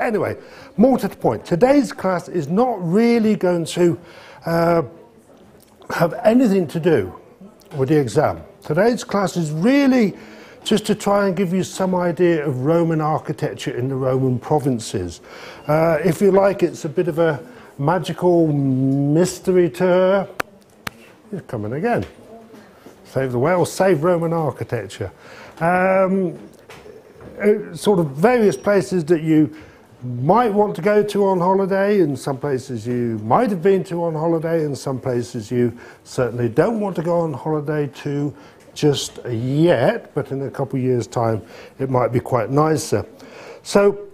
Anyway, more to the point. Today's class is not really going to have anything to do with the exam. Today's class is really just to try and give you some idea of Roman architecture in the Roman provinces. If you like, it's a bit of a magical mystery tour. He's coming again. Save the whales, save Roman architecture. Sort of various places that you might want to go to on holiday, and some places you might have been to on holiday, and some places you certainly don't want to go on holiday to just yet, but in a couple of years' time it might be quite nicer. So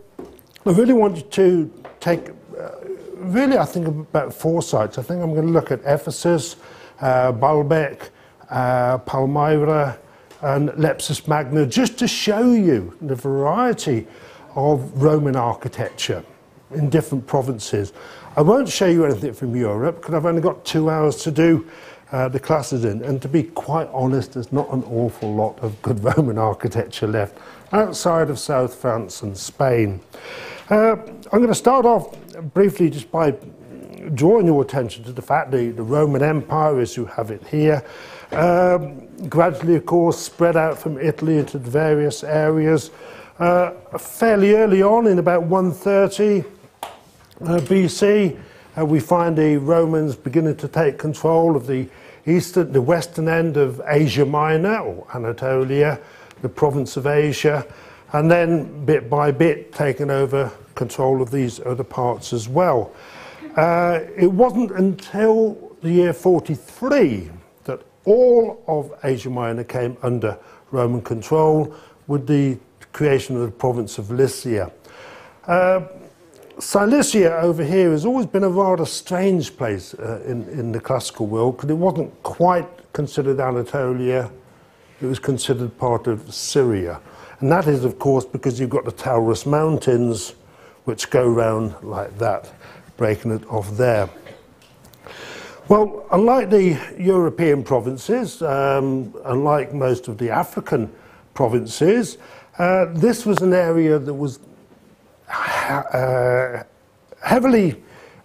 I really want you to take, I think about 4 sites. I think I'm going to look at Ephesus, Baalbek, Palmyra and Lepsus Magna, just to show you the variety of Roman architecture in different provinces. I won't show you anything from Europe because I've only got 2 hours to do the classes in, and to be quite honest, there's not an awful lot of good Roman architecture left outside of South France and Spain. I'm going to start off briefly just by drawing your attention to the fact that the Roman Empire, as you have it here, gradually, of course, spread out from Italy into the various areas. Fairly early on, in about 130 BC, we find the Romans beginning to take control of the western end of Asia Minor, or Anatolia, the province of Asia, and then bit by bit taking over control of these other parts as well. It wasn't until the year 43 that all of Asia Minor came under Roman control, with the creation of the province of Lycia. Cilicia over here has always been a rather strange place in the classical world, because it wasn't quite considered Anatolia, it was considered part of Syria. And that is, of course, because you've got the Taurus Mountains, which go round like that, breaking it off there. Well, unlike the European provinces, unlike most of the African provinces, this was an area that was heavily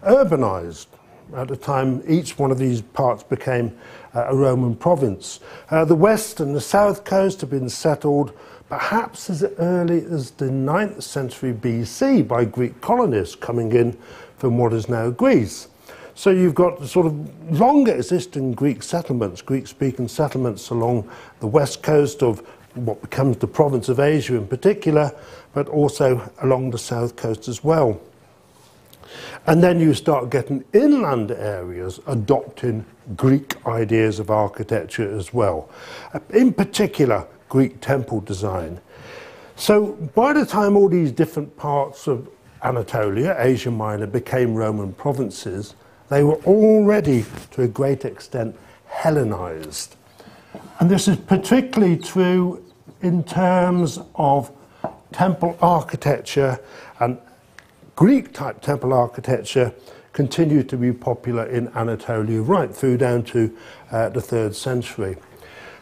urbanized at the time each one of these parts became a Roman province. The west and the south coast have been settled perhaps as early as the 9th century BC by Greek colonists coming in from what is now Greece. So you've got sort of longer existing Greek settlements, Greek-speaking settlements along the west coast of what becomes the province of Asia in particular, but also along the south coast as well. And then you start getting inland areas adopting Greek ideas of architecture as well, in particular Greek temple design. So by the time all these different parts of Anatolia, Asia Minor, became Roman provinces, they were already to a great extent Hellenized. And this is particularly true in terms of temple architecture, and Greek-type temple architecture continued to be popular in Anatolia right through down to the 3rd century.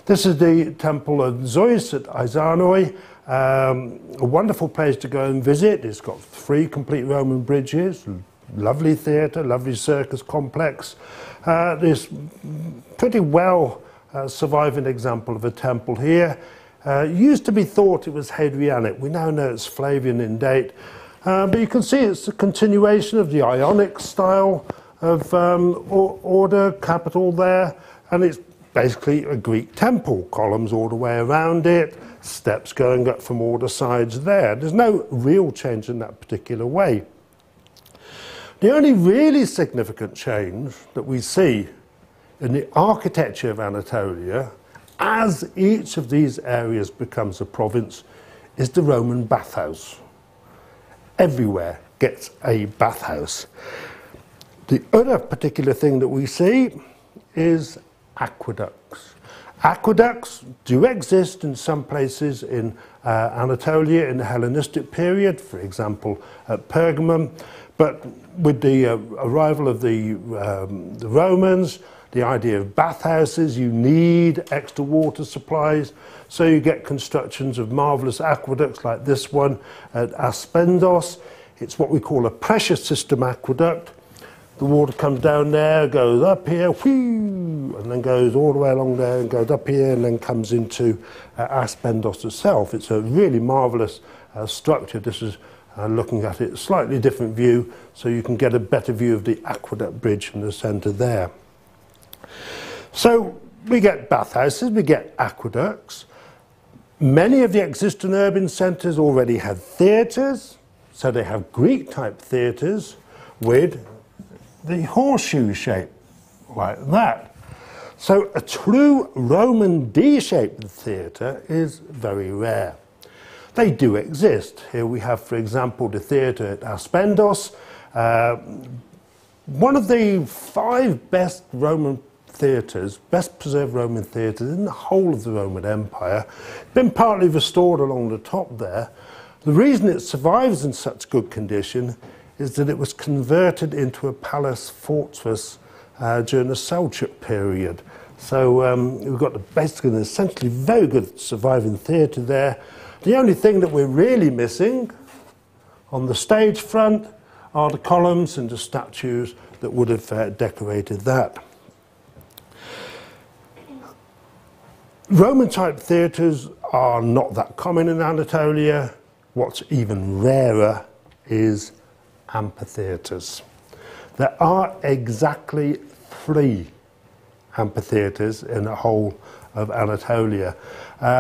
This is the temple of Zeus at Izanoi, a wonderful place to go and visit. It's got 3 complete Roman bridges, lovely theatre, lovely circus complex. This pretty well surviving example of a temple here. Used to be thought it was Hadrianic. We now know it's Flavian in date. But you can see it's a continuation of the Ionic style of order, capital there, and it's basically a Greek temple, columns all the way around it, steps going up from all the sides there. There's no real change in that particular way. The only really significant change that we see in the architecture of Anatolia, as each of these areas becomes a province, is the Roman bathhouse. Everywhere gets a bathhouse. The other particular thing that we see is aqueducts. Aqueducts do exist in some places in Anatolia in the Hellenistic period, for example at Pergamum, but with the arrival of the Romans, the idea of bathhouses, you need extra water supplies, so you get constructions of marvellous aqueducts like this one at Aspendos It's what we call a pressure system aqueduct. The water comes down there, goes up here, whoo, and then goes all the way along there and goes up here and then comes into Aspendos itself. It's a really marvellous structure. This is looking at it, a slightly different view, so you can get a better view of the aqueduct bridge in the centre there. So we get bathhouses, we get aqueducts. Many of the existing urban centres already had theatres, so they have Greek-type theatres with the horseshoe shape, like that. So a true Roman D-shaped theatre is very rare. They do exist. Here we have, for example, the theatre at Aspendos, one of the 5 best Roman theatres, best preserved Roman theatres in the whole of the Roman Empire. Been partly restored along the top there. The reason it survives in such good condition is that it was converted into a palace fortress during the Seljuk period. So we've got basically an essentially very good surviving theatre there. The only thing that we're really missing on the stage front are the columns and the statues that would have decorated that. Roman-type theatres are not that common in Anatolia. What's even rarer is amphitheatres. There are exactly 3 amphitheatres in the whole of Anatolia.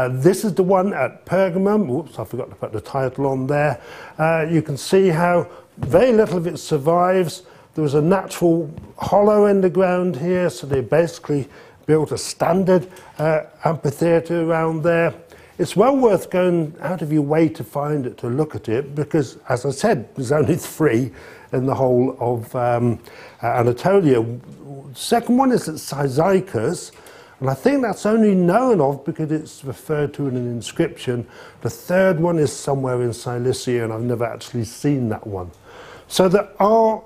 This is the one at Pergamum. Oops, I forgot to put the title on there. You can see how very little of it survives. There was a natural hollow in the ground here, so they basically built a standard amphitheatre around there. It's well worth going out of your way to find it, to look at it, because, as I said, there's only 3 in the whole of Anatolia. The second one is at Cyzicus, and I think that's only known of because it's referred to in an inscription. The third one is somewhere in Cilicia, and I've never actually seen that one. So there are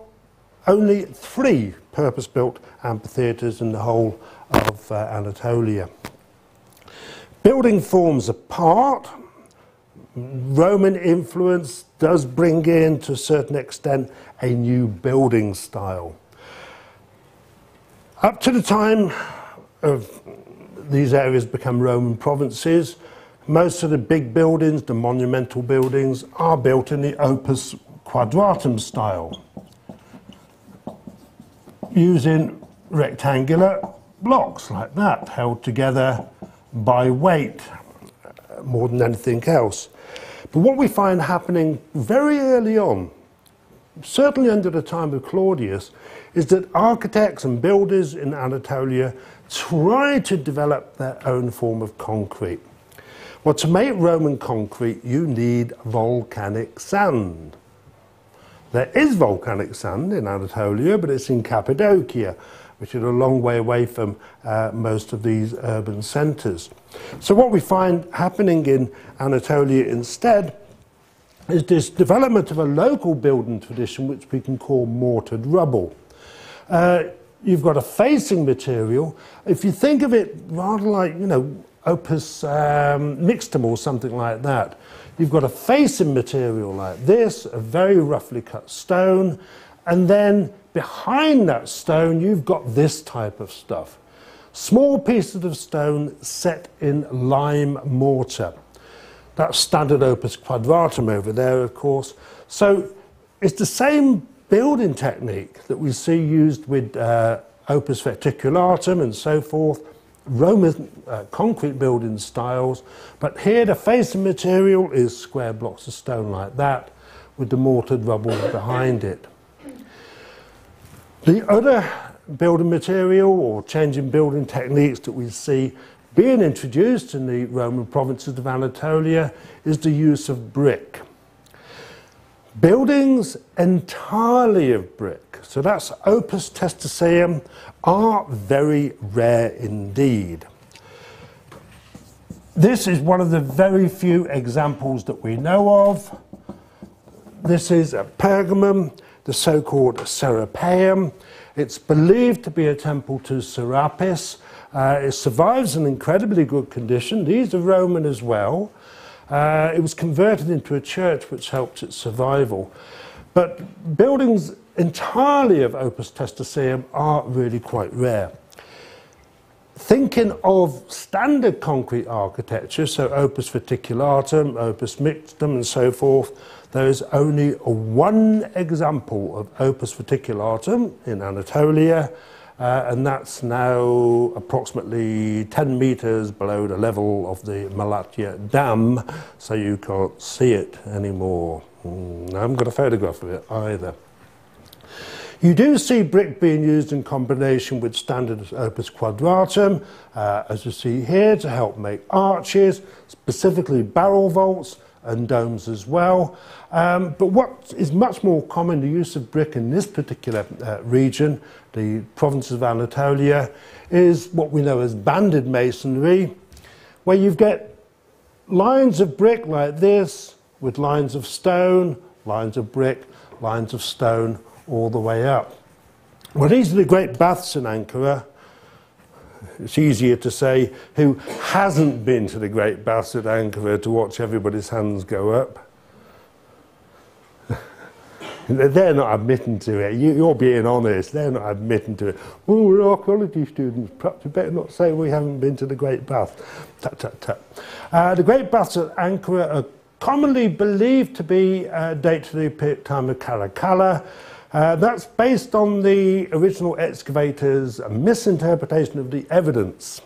only 3 purpose-built amphitheatres in the whole of Anatolia. Building forms apart, Roman influence does bring in, to a certain extent, a new building style. Up to the time of these areas become Roman provinces, most of the big buildings, the monumental buildings, are built in the opus quadratum style, using rectangular blocks like that, held together by weight more than anything else. But what we find happening very early on, certainly under the time of Claudius, is that architects and builders in Anatolia try to develop their own form of concrete. Well, to make Roman concrete, you need volcanic sand. There is volcanic sand in Anatolia, but it's in Cappadocia, which is a long way away from most of these urban centres. So what we find happening in Anatolia instead is this development of a local building tradition which we can call mortared rubble. You've got a facing material. If you think of it rather like, you know, opus mixtum or something like that, you've got a facing material like this, a very roughly cut stone, and then behind that stone you've got this type of stuff. Small pieces of stone set in lime mortar. That's standard opus quadratum over there, of course. So it's the same building technique that we see used with opus verticulatum and so forth, Roman concrete building styles, but here the facing material is square blocks of stone like that, with the mortared rubble behind it. The other building material or change in building techniques that we see being introduced in the Roman provinces of Anatolia is the use of brick. Buildings entirely of brick, so that's opus testaceum, are very rare indeed. This is one of the very few examples that we know of. This is at Pergamum, the so-called Serapeum. It's believed to be a temple to Serapis. It survives in incredibly good condition. These are Roman as well. It was converted into a church which helped its survival. But buildings entirely of opus testaceum are really quite rare. Thinking of standard concrete architecture, so opus verticulatum, opus mixtum and so forth, there is only one example of opus verticulatum in Anatolia, and that's now approximately 10 meters below the level of the Malatya Dam, so you can't see it anymore. I haven't got a photograph of it either. You do see brick being used in combination with standard opus quadratum, as you see here, to help make arches, specifically barrel vaults and domes as well. But what is much more common, the use of brick in this particular region, the provinces of Anatolia, is what we know as banded masonry, where you get lines of brick like this, with lines of stone, lines of brick, lines of stone, all the way up. Well, these are the great baths in Ankara. It's easier to say who hasn't been to the great baths at Ankara to watch everybody's hands go up. They're not admitting to it. You're being honest. They're not admitting to it. Oh, we're archaeology students. Perhaps we better not say we haven't been to the great bath. Tut, tut, tut. The great baths at Ankara are commonly believed to be date to the time of Caracalla. That's based on the original excavators' misinterpretation of the evidence.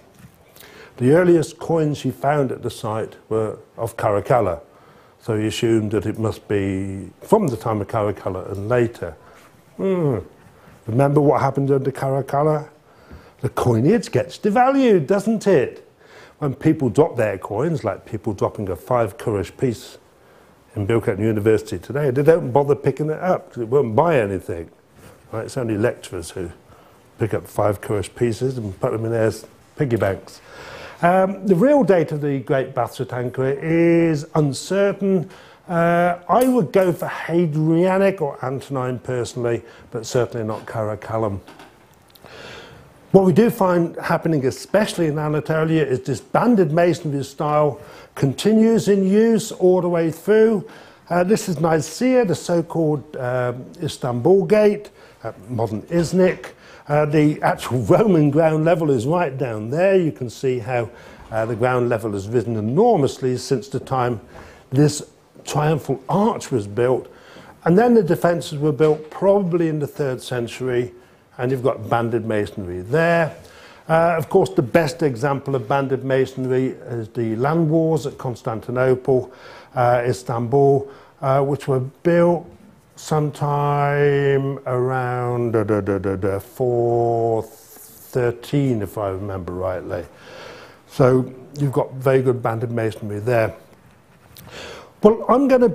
The earliest coins he found at the site were of Caracalla, so he assumed that it must be from the time of Caracalla and later. Remember what happened under Caracalla? The coinage gets devalued, doesn't it? When people drop their coins, like people dropping a 5 kurush piece in Bilkent University today, they don't bother picking it up because it won't buy anything. Right? It's only lecturers who pick up 5 kurush pieces and put them in their piggy banks. The real date of the Great Baths at Ankara is uncertain. I would go for Hadrianic or Antonine personally, but certainly not Caracallum. What we do find happening, especially in Anatolia, is this banded masonry style continues in use all the way through. This is Nicaea, the so-called Istanbul Gate, modern Iznik. The actual Roman ground level is right down there. You can see how the ground level has risen enormously since the time this triumphal arch was built. And then the defences were built probably in the 3rd century, and you've got banded masonry there. Of course, the best example of banded masonry is the land wars at Constantinople, Istanbul, which were built sometime around 413, if I remember rightly. So you've got very good banded masonry there. Well, I'm going to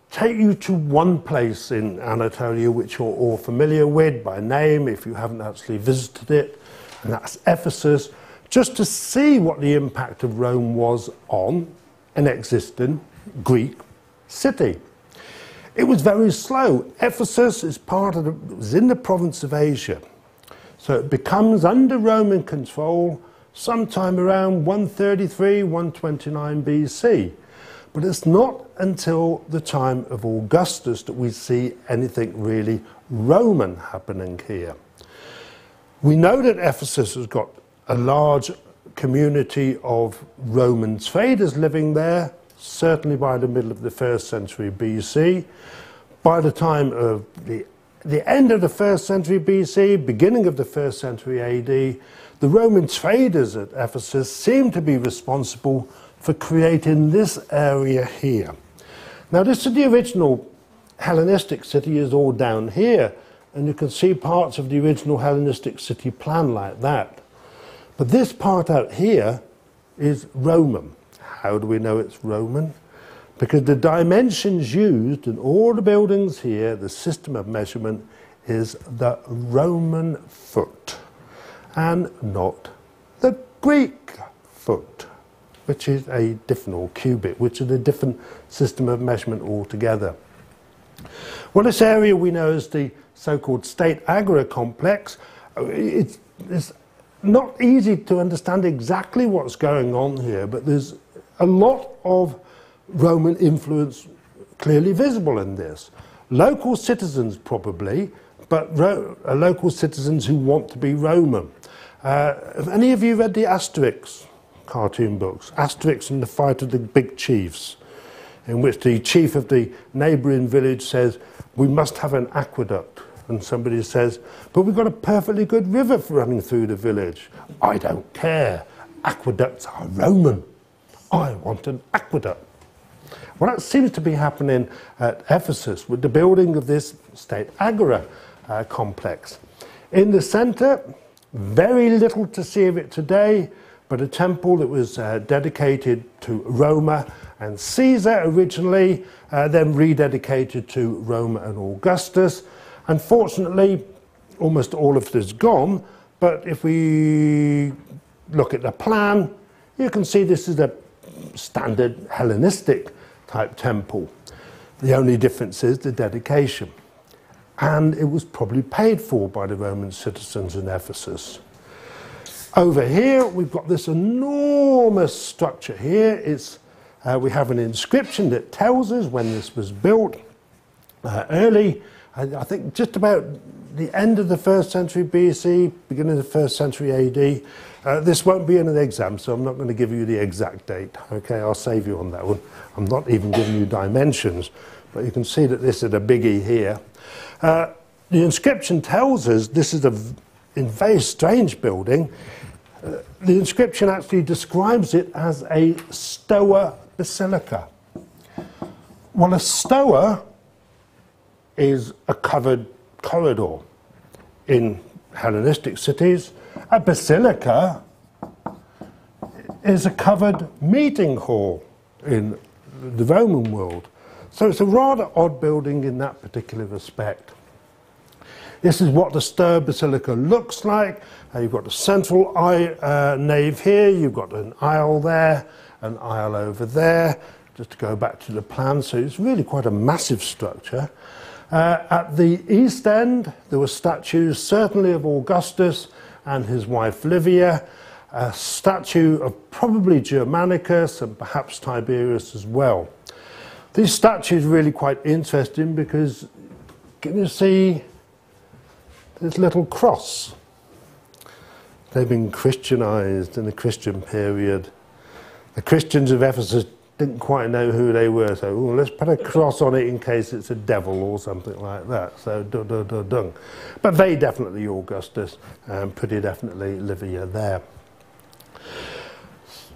take you to one place in Anatolia which you're all familiar with by name if you haven't actually visited it, and that's Ephesus, just to see what the impact of Rome was on an existing Greek city. It was very slow. Ephesus is was in the province of Asia, so it becomes under Roman control sometime around 133, 129 BC. But it's not until the time of Augustus that we see anything really Roman happening here. We know that Ephesus has got a large community of Roman traders living there, certainly by the middle of the 1st century BC. By the time of the end of the 1st century BC, beginning of the 1st century AD, the Roman traders at Ephesus seem to be responsible for creating this area here. Now, this is the original Hellenistic city is all down here, and you can see parts of the original Hellenistic city plan like that. But this part out here is Roman. How do we know it's Roman? Because the dimensions used in all the buildings here, the system of measurement, is the Roman foot and not the Greek foot, which is a different, or cubit, which is a different system of measurement altogether. Well, this area we know as the so-called State Agora complex. It's not easy to understand exactly what's going on here, but there's a lot of Roman influence clearly visible in this. Local citizens probably, but local citizens who want to be Roman. Have any of you read the Asterix cartoon books? Asterix and the Fight of the Big Chiefs, in which the chief of the neighbouring village says, we must have an aqueduct. And somebody says, but we've got a perfectly good river running through the village. I don't care. Aqueducts are Roman. I want an aqueduct. Well, that seems to be happening at Ephesus with the building of this state agora complex. In the centre, very little to see of it today, but a temple that was dedicated to Roma and Caesar originally, then rededicated to Roma and Augustus. Unfortunately, almost all of it is gone, but if we look at the plan, you can see this is a standard Hellenistic type temple. The only difference is the dedication. And it was probably paid for by the Roman citizens in Ephesus. Over here, we've got this enormous structure here. We have an inscription that tells us when this was built. Early, I think just about the end of the 1st century BC, beginning of the 1st century AD. This won't be in an exam, so I'm not going to give you the exact date. Okay, I'll save you on that one. I'm not even giving you dimensions, but you can see that this is a biggie here. The inscription tells us this is a very strange building. The inscription actually describes it as a stoa basilica. Well, a stoa is a covered corridor in Hellenistic cities. A basilica is a covered meeting hall in the Roman world. So it's a rather odd building in that particular respect. This is what the stoa basilica looks like. You've got the central nave here, you've got an aisle there, an aisle over there, just to go back to the plan. So it's really quite a massive structure. At the east end, there were statues, certainly of Augustus and his wife Livia, a statue of probably Germanicus and perhaps Tiberius as well. These statues are really quite interesting because, can you see this little cross? They've been Christianized in the Christian period. The Christians of Ephesus didn't quite know who they were, so let's put a cross on it in case it's a devil or something like that. So, dung. But very definitely Augustus, and pretty definitely Livia there.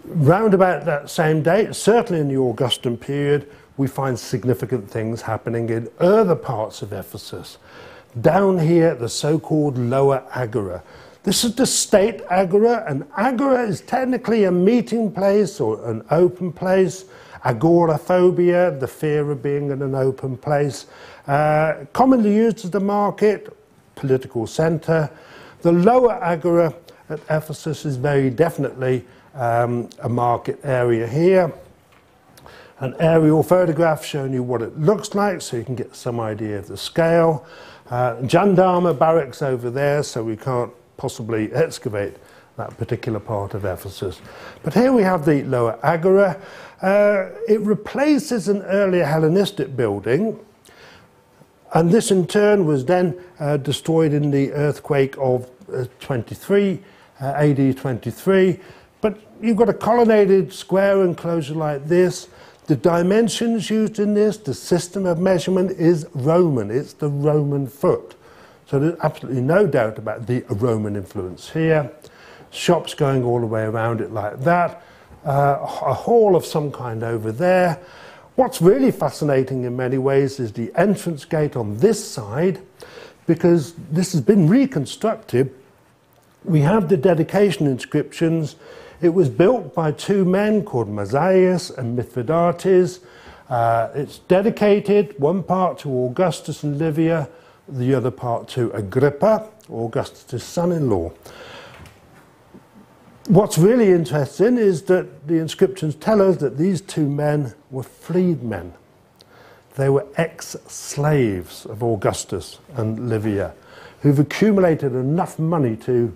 Round about that same date, certainly in the Augustan period, we find significant things happening in other parts of Ephesus. Down here, the so-called Lower Agora. This is the state agora. An agora is technically a meeting place or an open place. Agoraphobia, the fear of being in an open place. Commonly used as the market, political centre. The Lower Agora at Ephesus is very definitely a market area here. An aerial photograph showing you what it looks like so you can get some idea of the scale. Gendarme barracks over there, so we can't possibly excavate that particular part of Ephesus. But here we have the Lower Agora. It replaces an earlier Hellenistic building, and this in turn was then destroyed in the earthquake of AD 23. But you've got a colonnaded square enclosure like this. The dimensions used in this, the system of measurement is Roman. It's the Roman foot. So there's absolutely no doubt about the Roman influence here. Shops going all the way around it like that. A hall of some kind over there. What's really fascinating in many ways is the entrance gate on this side, because this has been reconstructed. We have the dedication inscriptions. It was built by two men called Mazaeus and Mithridates. It's dedicated, one part to Augustus and Livia, the other part to Agrippa, Augustus' son-in-law. What's really interesting is that the inscriptions tell us that these two men were freedmen. They were ex-slaves of Augustus and Livia, who've accumulated enough money to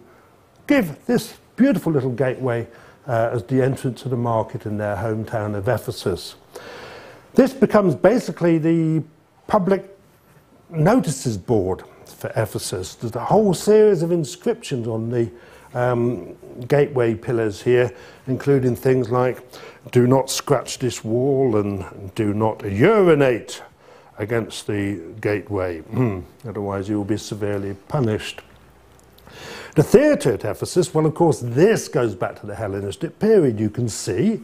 give this beautiful little gateway as the entrance to the market in their hometown of Ephesus. This becomes basically the public notices board for Ephesus. There's a whole series of inscriptions on the gateway pillars here, including things like, do not scratch this wall and do not urinate against the gateway, otherwise you will be severely punished. The theatre at Ephesus, well, of course, this goes back to the Hellenistic period. You can see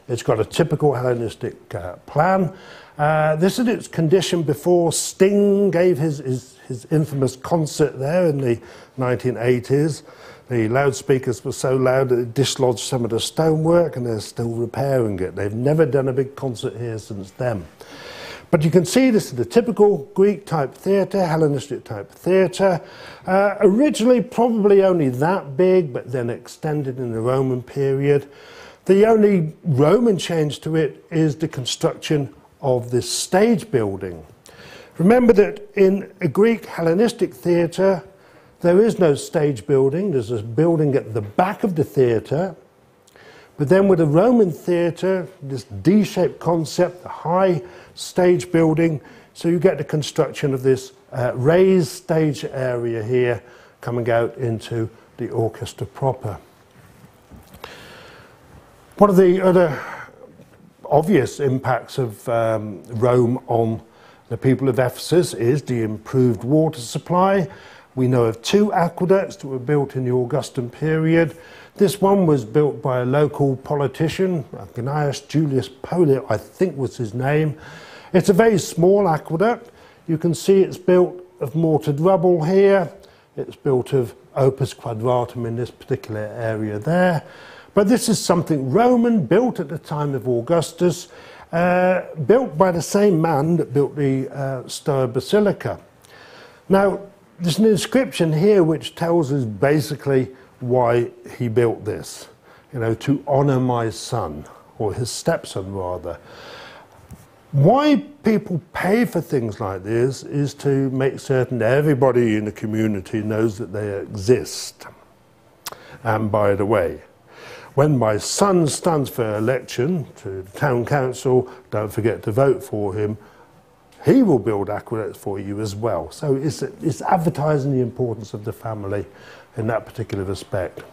it's got a typical Hellenistic plan. This is its condition before Sting gave his infamous concert there in the 1980s. The loudspeakers were so loud that it dislodged some of the stonework, and they're still repairing it. They've never done a big concert here since then. But you can see this is the typical Greek-type theatre, Hellenistic-type theatre. Originally probably only that big, but then extended in the Roman period. The only Roman change to it is the construction of this stage building. Remember that in a Greek Hellenistic theatre, there is no stage building. There's a building at the back of the theatre. But then with a Roman theatre, this D-shaped concept, a high stage building, so you get the construction of this raised stage area here coming out into the orchestra proper. One of the other obvious impacts of Rome on the people of Ephesus is the improved water supply. We know of two aqueducts that were built in the Augustan period. This one was built by a local politician, Gnaeus Julius Pollio, I think was his name. It's a very small aqueduct. You can see it's built of mortared rubble here. It's built of opus quadratum in this particular area there. But this is something Roman, built at the time of Augustus, built by the same man that built the Stoa Basilica. Now, there's an inscription here which tells us basically why he built this, you know, to honour my son, or his stepson rather. Why people pay for things like this is to make certain that everybody in the community knows that they exist. And by the way, when my son stands for election to the town council, don't forget to vote for him. He will build aqueducts for you as well. So it's advertising the importance of the family in that particular respect.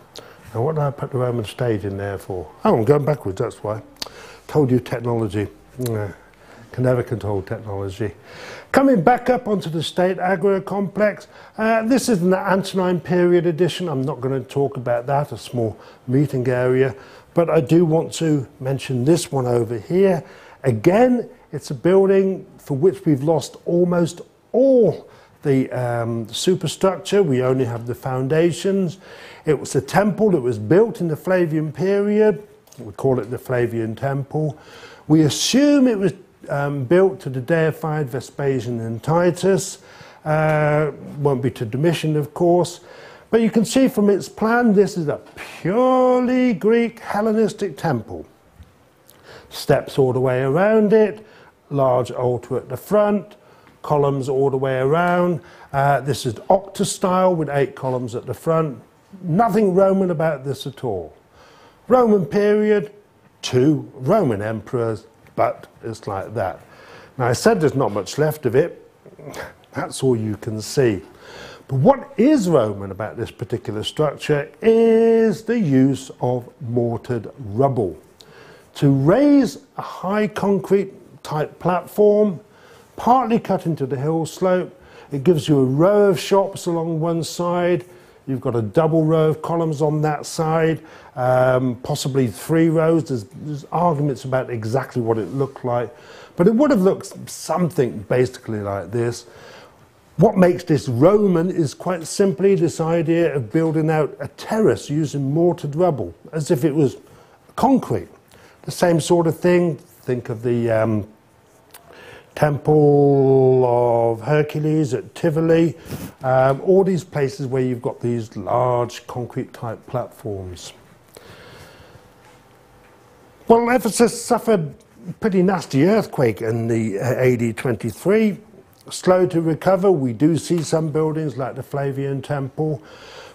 Now, what did I put the Roman stage in there for? Oh, I'm going backwards, that's why. Told you technology. Can never control technology. Coming back up onto the State Agora complex, this is an Antonine period edition. I'm not going to talk about that, a small meeting area, but I do want to mention this one over here. Again, it's a building for which we've lost almost all the superstructure. We only have the foundations. It was a temple that was built in the Flavian period. We call it the Flavian Temple. We assume it was built to the deified Vespasian and Titus. Won't be to Domitian, of course. But you can see from its plan, this is a purely Greek Hellenistic temple. Steps all the way around it, large altar at the front, columns all the way around. This is octa style with 8 columns at the front. Nothing Roman about this at all. Roman period, 2 Roman emperors, but it's like that. Now, I said there's not much left of it. That's all you can see. But what is Roman about this particular structure is the use of mortared rubble. To raise a high concrete type platform, partly cut into the hill slope, it gives you a row of shops along one side. You've got a double row of columns on that side, possibly 3 rows. There's arguments about exactly what it looked like, but it would have looked something basically like this. What makes this Roman is quite simply this idea of building out a terrace using mortared rubble, as if it was concrete. The same sort of thing. Think of the Temple of Hercules at Tivoli, all these places where you've got these large concrete type platforms. Well, Ephesus suffered a pretty nasty earthquake in the AD 23. Slow to recover. We do see some buildings like the Flavian Temple,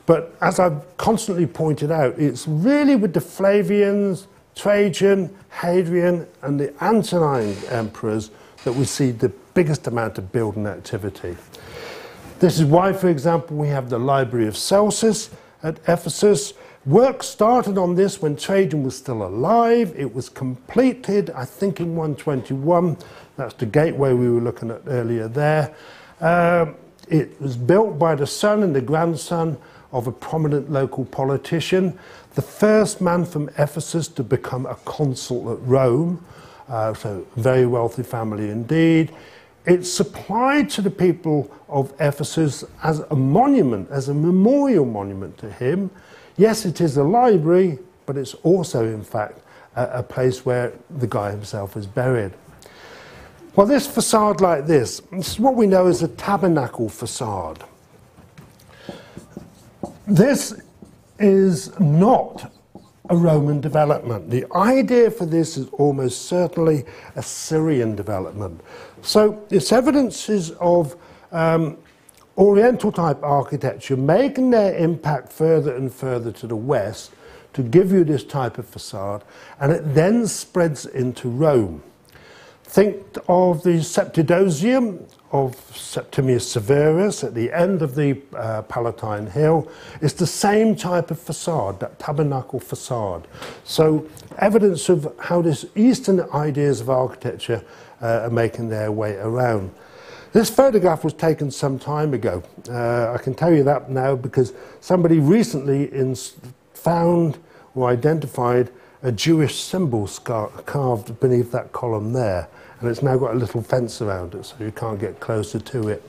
but as I've constantly pointed out, it's really with the Flavians, Trajan, Hadrian and the Antonine emperors that we see the biggest amount of building activity. This is why, for example, we have the Library of Celsus at Ephesus. Work started on this when Trajan was still alive. It was completed, I think, in 121. That's the gateway we were looking at earlier there. It was built by the son and the grandson of a prominent local politician, the first man from Ephesus to become a consul at Rome, so a very wealthy family indeed. It's supplied to the people of Ephesus as a monument, as a memorial monument to him. Yes, it is a library, but it's also, in fact, a place where the guy himself is buried. Well, this facade like this is what we know as a tabernacle facade. This is not a Roman development. The idea for this is almost certainly a Syrian development. So it's evidences of Oriental type architecture making their impact further and further to the west to give you this type of facade, and it then spreads into Rome. Think of the Septidosium of Septimius Severus at the end of the Palatine Hill. It's the same type of facade, that tabernacle facade. So evidence of how these Eastern ideas of architecture are making their way around. This photograph was taken some time ago. I can tell you that now because somebody recently found or identified a Jewish symbol carved beneath that column there, and it's now got a little fence around it so you can't get closer to it.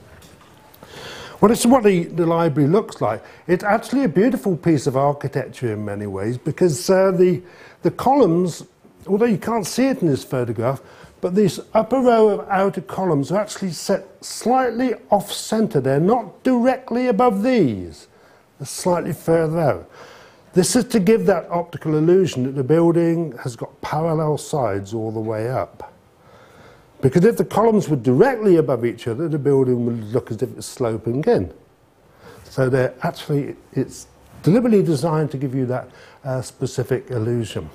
Well, this is what the library looks like. It's actually a beautiful piece of architecture in many ways because the columns, although you can't see it in this photograph, but these upper row of outer columns are actually set slightly off-centre. They're not directly above these. They're slightly further out. This is to give that optical illusion that the building has got parallel sides all the way up. Because if the columns were directly above each other, the building would look as if it's sloping in. So it's deliberately designed to give you that specific illusion.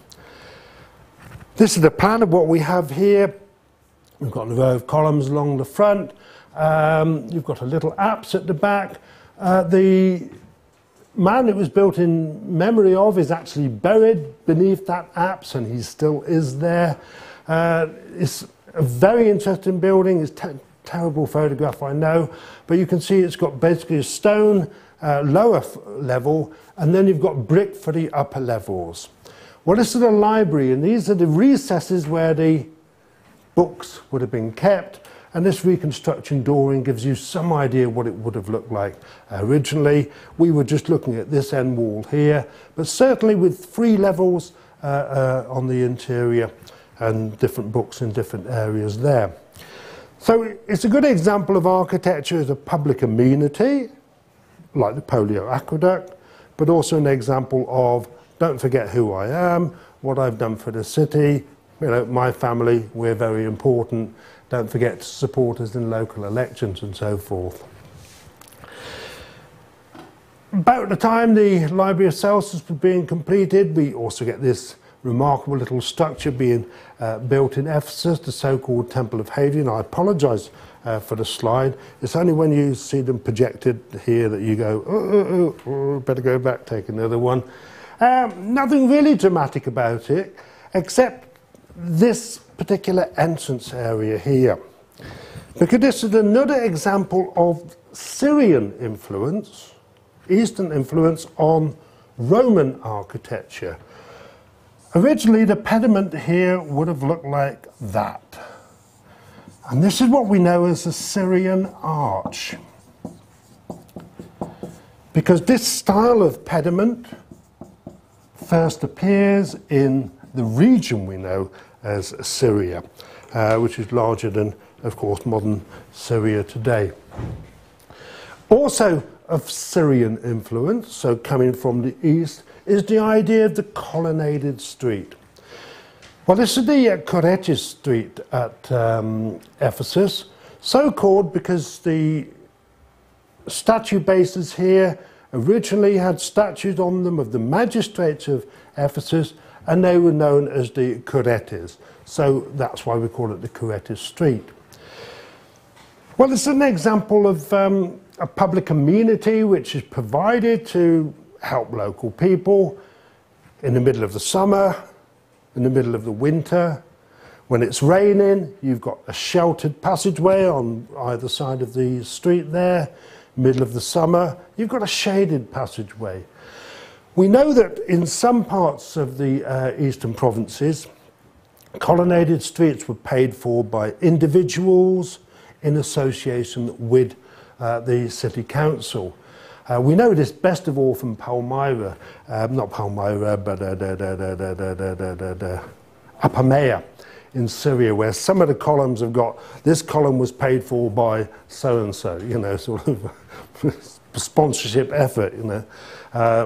This is a plan of what we have here. We've got a row of columns along the front. You've got a little apse at the back. The man it was built in memory of is actually buried beneath that apse, and he still is there. It's a very interesting building. It's a terrible photograph, I know, but you can see it's got basically a stone lower level, and then you've got brick for the upper levels. Well, this is a library, and these are the recesses where the books would have been kept, and this reconstruction drawing gives you some idea what it would have looked like originally. We were just looking at this end wall here, but certainly with 3 levels on the interior and different books in different areas there. So it's a good example of architecture as a public amenity, like the Polio Aqueduct, but also an example of don't forget who I am, what I've done for the city, you know, my family, we're very important, don't forget to support us in local elections and so forth. About the time the Library of Celsus was being completed, we also get this remarkable little structure being built in Ephesus, the so-called Temple of Hadrian. I apologise for the slide. It's only when you see them projected here that you go, better go back, take another one. Nothing really dramatic about it, except this particular entrance area here. Because this is another example of Syrian influence, Eastern influence on Roman architecture. Originally, the pediment here would have looked like that. And this is what we know as a Syrian arch. Because this style of pediment first appears in the region we know as Syria, which is larger than, of course, modern Syria today. Also of Syrian influence, so coming from the east, is the idea of the colonnaded street. Well, this is the Koretis street at Ephesus, so called because the statue bases here originally had statues on them of the magistrates of Ephesus, and they were known as the Koretes. So that's why we call it the Koretis street. Well, it's an example of a public amenity which is provided to help local people in the middle of the summer, in the middle of the winter. When it's raining, you've got a sheltered passageway on either side of the street there. Middle of the summer, you've got a shaded passageway. We know that in some parts of the eastern provinces, colonnaded streets were paid for by individuals in association with the city council. We know this best of all from Palmyra, not Palmyra, but Apamea in Syria, where some of the columns have got, this column was paid for by so-and-so, you know, sort of sponsorship effort, you know.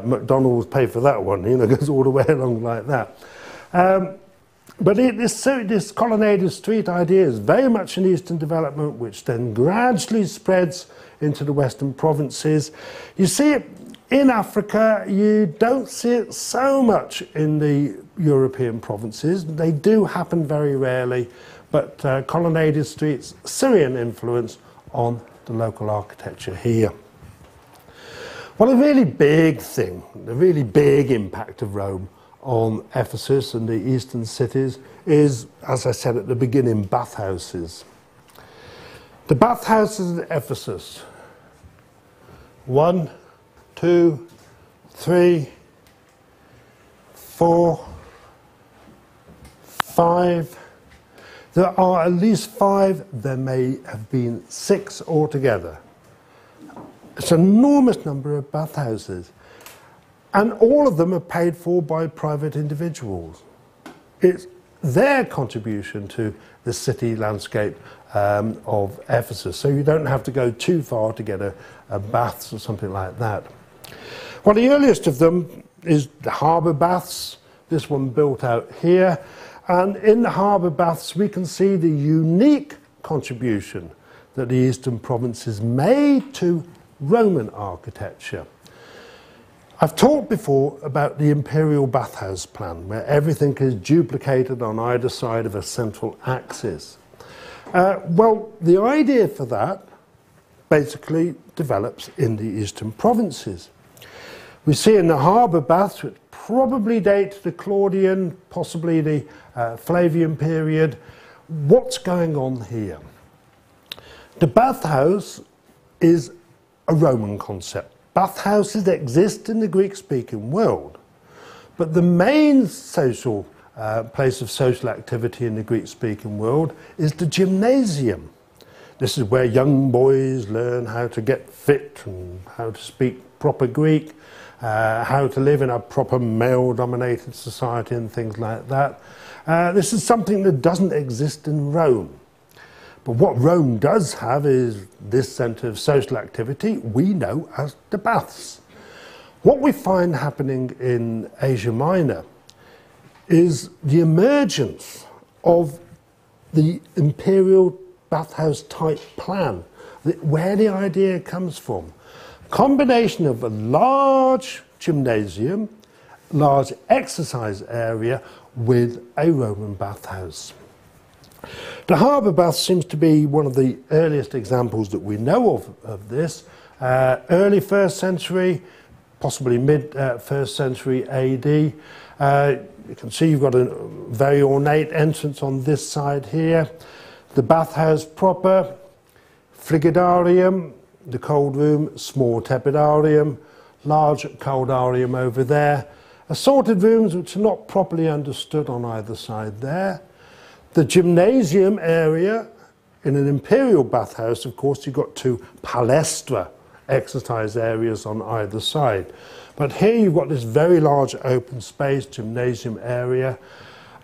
McDonald's paid for that one, you know, goes all the way along like that. But this colonnaded street idea is very much an eastern development, which then gradually spreads into the western provinces. You see it in Africa, you don't see it so much in the European provinces. They do happen very rarely, but colonnaded streets, Syrian influence on the local architecture here. Well, a really big thing, the really big impact of Rome on Ephesus and the eastern cities is, as I said at the beginning, bathhouses. The bathhouses at Ephesus, 1, 2, 3, 4, 5. There are at least 5, there may have been 6 altogether. It's an enormous number of bathhouses. And all of them are paid for by private individuals. It's their contribution to the city landscape of Ephesus. So you don't have to go too far to get a baths or something like that. Well, the earliest of them is the harbour baths. This one built out here. And in the harbour baths, we can see the unique contribution that the eastern provinces made to Roman architecture. I've talked before about the imperial bathhouse plan, where everything is duplicated on either side of a central axis. Well, the idea for that basically develops in the eastern provinces. We see in the harbour baths, which probably date to the Claudian, possibly the Flavian period, what's going on here? The bathhouse is a Roman concept. Bathhouses exist in the Greek-speaking world, but the main social place of social activity in the Greek-speaking world is the gymnasium. This is where young boys learn how to get fit and how to speak proper Greek, how to live in a proper male-dominated society and things like that. This is something that doesn't exist in Rome. But what Rome does have is this centre of social activity we know as the baths. What we find happening in Asia Minor is the emergence of the imperial bathhouse type plan, where the idea comes from. Combination of a large gymnasium, large exercise area with a Roman bathhouse. The harbour bath seems to be one of the earliest examples that we know of this. Early 1st century, possibly mid 1st century AD. You can see you've got a very ornate entrance on this side here. The bathhouse proper, frigidarium, the cold room, small tepidarium, large coldarium over there. Assorted rooms which are not properly understood on either side there. The gymnasium area, in an imperial bathhouse, of course, you've got 2 palestra exercise areas on either side. But here you've got this very large open space gymnasium area.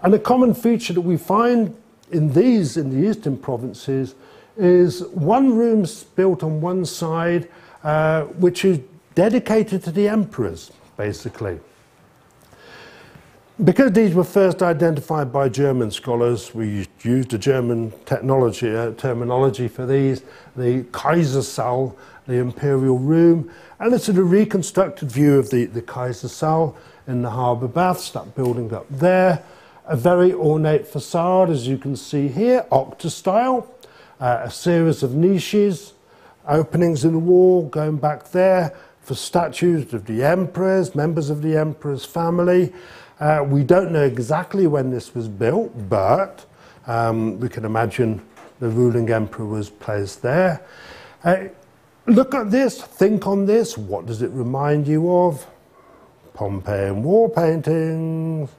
And a common feature that we find in the eastern provinces is one room built on one side, which is dedicated to the emperors, basically. Because these were first identified by German scholars, we used the German terminology for these, the Kaisersaal, the imperial room, and it's a reconstructed view of the Kaisersaal in the harbour baths, that building up there. A very ornate facade, as you can see here, octa-style, a series of niches, openings in the wall going back there for statues of the emperors, members of the emperor's family. We don't know exactly when this was built, but we can imagine the ruling emperor was placed there. Look at this, think on this. What does it remind you of? Pompeian wall paintings.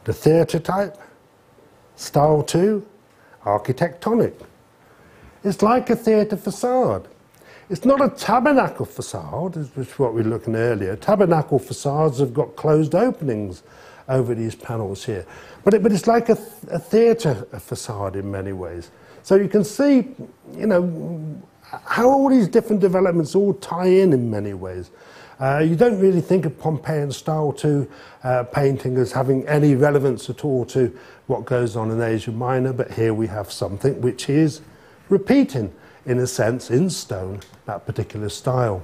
The theatre type. Style 2, architectonic. It's like a theatre facade. It's not a tabernacle facade, which is what we were looking at earlier. Tabernacle facades have got closed openings over these panels here. But it's like a theatre facade in many ways. So you can see, you know, how all these different developments all tie in many ways. You don't really think of Pompeian style 2 painting as having any relevance at all to what goes on in Asia Minor, but here we have something which is repeating, in a sense, in stone, that particular style.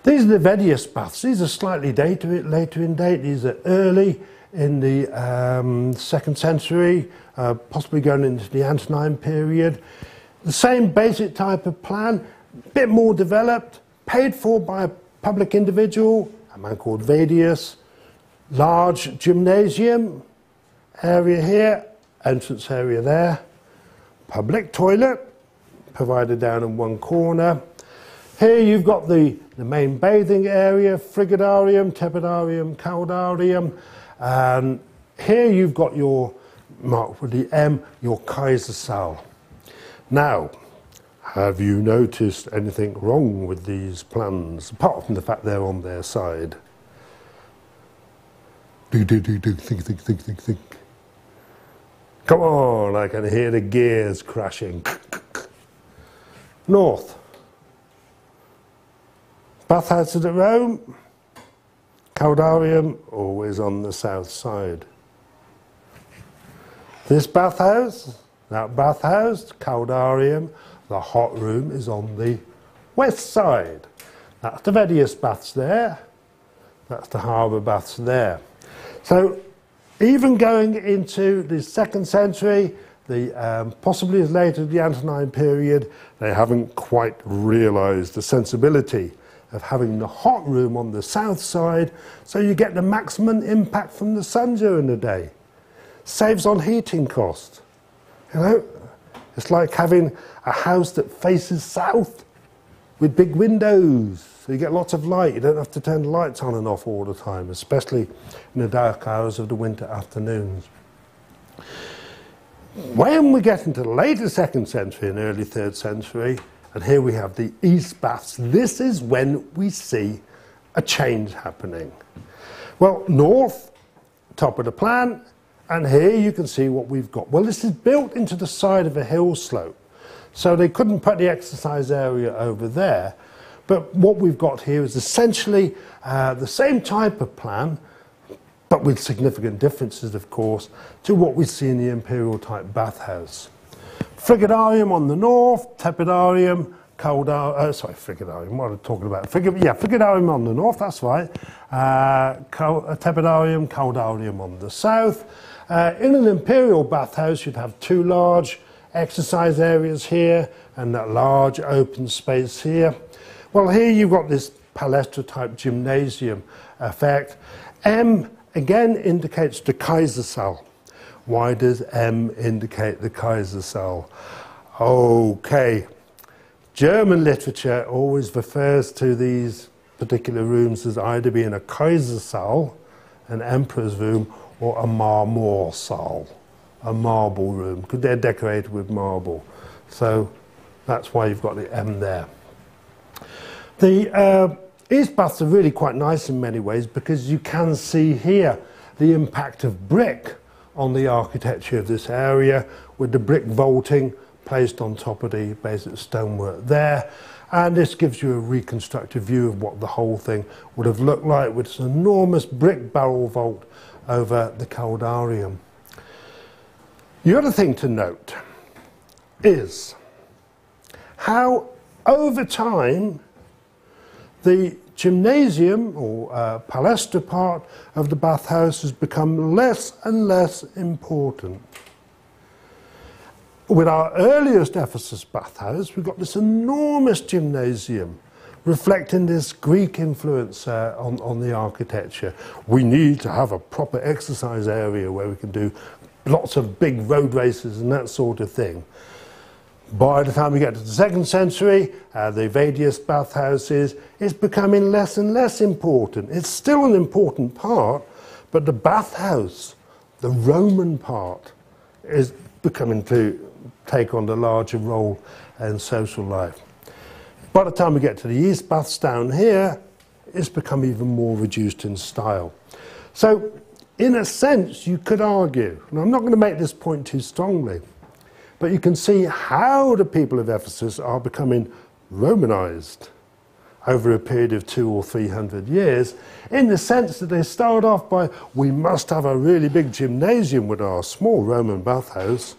These are the Vedic baths. These are slightly later in date. These are early in the 2nd century, possibly going into the Antonine period. The same basic type of plan, a bit more developed, paid for by a public individual, a man called Vedius. Large gymnasium area here, entrance area there. Public toilet provided down in one corner. Here you've got the main bathing area, frigidarium, tepidarium, caldarium. And here you've got your, marked with the M, your Kaisersaal. Now, have you noticed anything wrong with these plans, apart from the fact they're on their side? Think. Come on, I can hear the gears crashing. North. Bathhouses at Rome. Caldarium, always on the south side. This bathhouse, that bathhouse, Caldarium, the hot room is on the west side. That's the Vedius baths there. That's the harbour baths there. So even going into the 2nd century, possibly as late as the Antonine period, they haven't quite realised the sensibility of having the hot room on the south side, so you get the maximum impact from the sun during the day. Saves on heating cost. You know, it's like having a house that faces south with big windows, so you get lots of light. You don't have to turn the lights on and off all the time, especially in the dark hours of the winter afternoons. When we get into the later 2nd century and early 3rd century, and here we have the East Baths, this is when we see a change happening. Well, north, top of the plan, and here you can see what we've got. Well, this is built into the side of a hill slope, so they couldn't put the exercise area over there. But what we've got here is essentially the same type of plan, but with significant differences, of course, to what we see in the imperial type bathhouse. Frigidarium on the north, tepidarium, frigidarium, what am I talking about? Frigidarium on the north, that's right. Tepidarium, caldarium on the south. In an imperial bathhouse, you'd have 2 large exercise areas here and that large open space here. Well, here you've got this palestra type gymnasium effect. M again indicates the Kaisersaal. Why does M indicate the Kaisersaal? Okay, German literature always refers to these particular rooms as either being a Kaisersaal, an emperor's room, or a Marmorsaal, a marble room, because they're decorated with marble. So that's why you've got the M there. The East Baths are really quite nice in many ways, because you can see here the impact of brick on the architecture of this area, with the brick vaulting placed on top of the basic stonework there. And this gives you a reconstructed view of what the whole thing would have looked like, with this enormous brick barrel vault over the caldarium. The other thing to note is how over time the gymnasium or palestra part of the bathhouse has become less and less important. with our earliest Ephesus bathhouse, we've got this enormous gymnasium reflecting this Greek influence on the architecture. We need to have a proper exercise area where we can do lots of big road races and that sort of thing. By the time we get to the 2nd century, the Vedic bathhouses is becoming less and less important. It's still an important part, but the bathhouse, the Roman part, is becoming to take on the larger role in social life. By the time we get to the East baths down here, it's become even more reduced in style. So, in a sense, you could argue, and I'm not going to make this point too strongly, but you can see how the people of Ephesus are becoming Romanized over a period of 200 or 300 years, in the sense that they start off by, we must have a really big gymnasium with our small Roman bathhouse,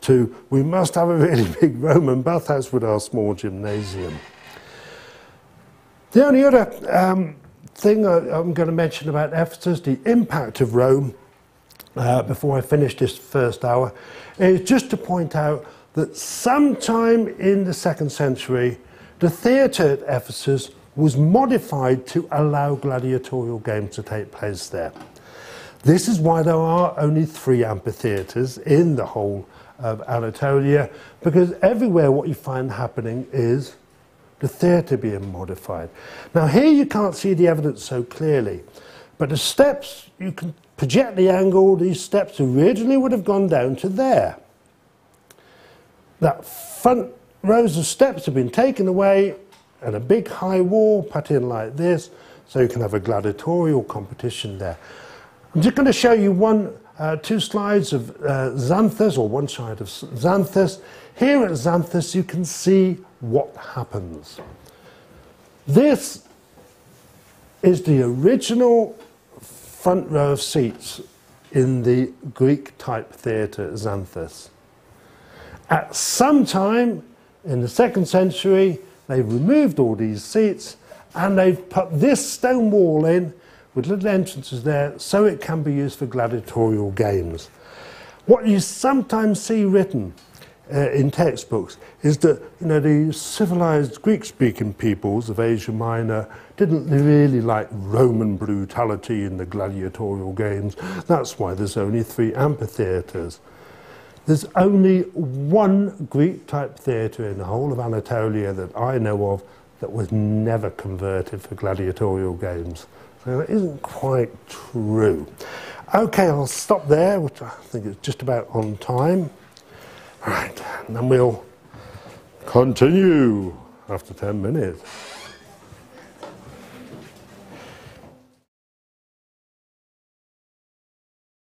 to, we must have a really big Roman bathhouse with our small gymnasium. The only other thing I'm going to mention about Ephesus, the impact of Rome, before I finish this first hour, is just to point out that sometime in the 2nd century, the theatre at Ephesus was modified to allow gladiatorial games to take place there. This is why there are only 3 amphitheatres in the whole of Anatolia, because everywhere what you find happening is the theatre being modified. Now here you can't see the evidence so clearly, but the steps, you can project the angle, these steps originally would have gone down to there. That front rows of steps have been taken away and a big high wall put in like this, so you can have a gladiatorial competition there. I'm just going to show you two slides of Xanthus, or one side of Xanthus. Here at Xanthus you can see what happens. This is the original front row of seats in the Greek type theatre at Xanthus. At some time in the 2nd century they've removed all these seats and they've put this stone wall in with little entrances there so it can be used for gladiatorial games. What you sometimes see written in textbooks is that, you know, the civilized Greek-speaking peoples of Asia Minor didn't really like Roman brutality in the gladiatorial games. That's why there's only 3 amphitheatres. There's only one Greek-type theatre in the whole of Anatolia that I know of that was never converted for gladiatorial games. So that isn't quite true. Okay, I'll stop there, which I think is just about on time. All right, and then we'll continue after 10 minutes.